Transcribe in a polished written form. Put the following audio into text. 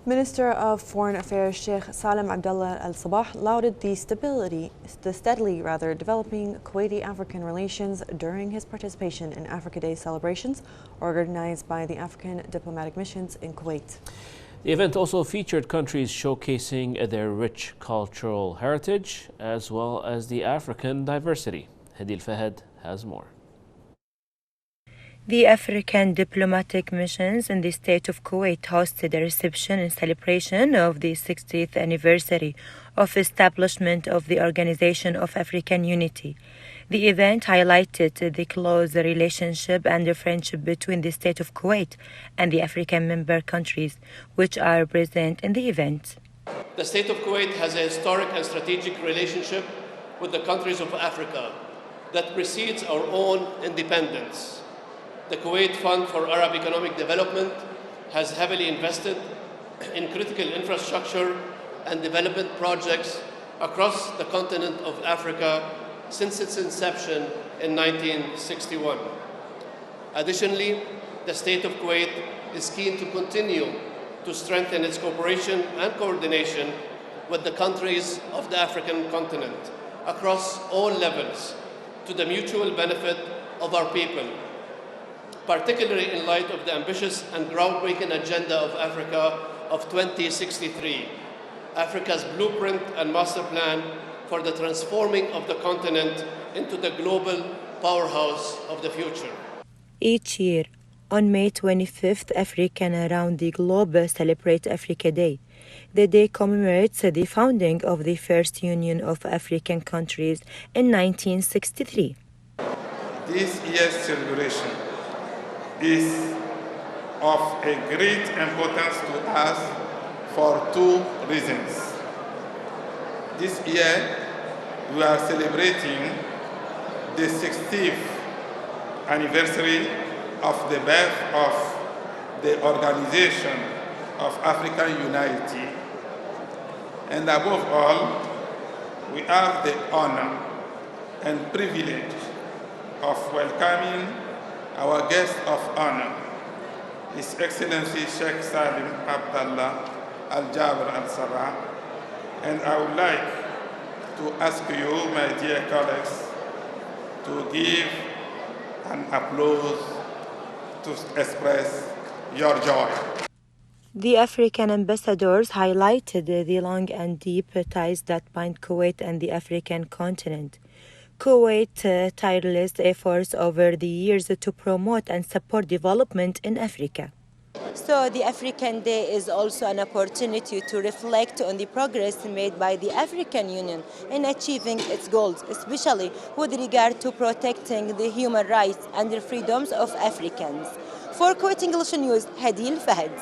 Minister of Foreign Affairs Sheikh Salem Abdullah Al Sabah lauded the steadily developing Kuwaiti-African relations during his participation in Africa Day celebrations organized by the African diplomatic missions in Kuwait. The event also featured countries showcasing their rich cultural heritage as well as the African diversity. Hadil Fahad has more. The African diplomatic missions in the state of Kuwait hosted a reception in celebration of the 60th anniversary of establishment of the Organization of African Unity. The event highlighted the close relationship and the friendship between the state of Kuwait and the African member countries, which are present in the event. The state of Kuwait has a historic and strategic relationship with the countries of Africa that precedes our own independence. The Kuwait Fund for Arab Economic Development has heavily invested in critical infrastructure and development projects across the continent of Africa since its inception in 1961. Additionally, the state of Kuwait is keen to continue to strengthen its cooperation and coordination with the countries of the African continent across all levels to the mutual benefit of our people, particularly in light of the ambitious and groundbreaking agenda of Africa of 2063, Africa's blueprint and master plan for the transforming of the continent into the global powerhouse of the future. Each year, on May 25th, Africans around the globe celebrate Africa Day. The day commemorates the founding of the first Union of African countries in 1963. This year's celebration is of a great importance to us for two reasons. This year, we are celebrating the 60th anniversary of the birth of the Organization of African Unity. And above all, we have the honor and privilege of welcoming our guest of honor, His Excellency Sheikh Salem Abdullah Al-Jabr Al-Sabah. And I would like to ask you, my dear colleagues, to give an applause to express your joy. The African ambassadors highlighted the long and deep ties that bind Kuwait and the African continent. Kuwait's tireless efforts over the years to promote and support development in Africa. So the African Day is also an opportunity to reflect on the progress made by the African Union in achieving its goals, especially with regard to protecting the human rights and the freedoms of Africans. For Kuwait English News, Hadil Fahad.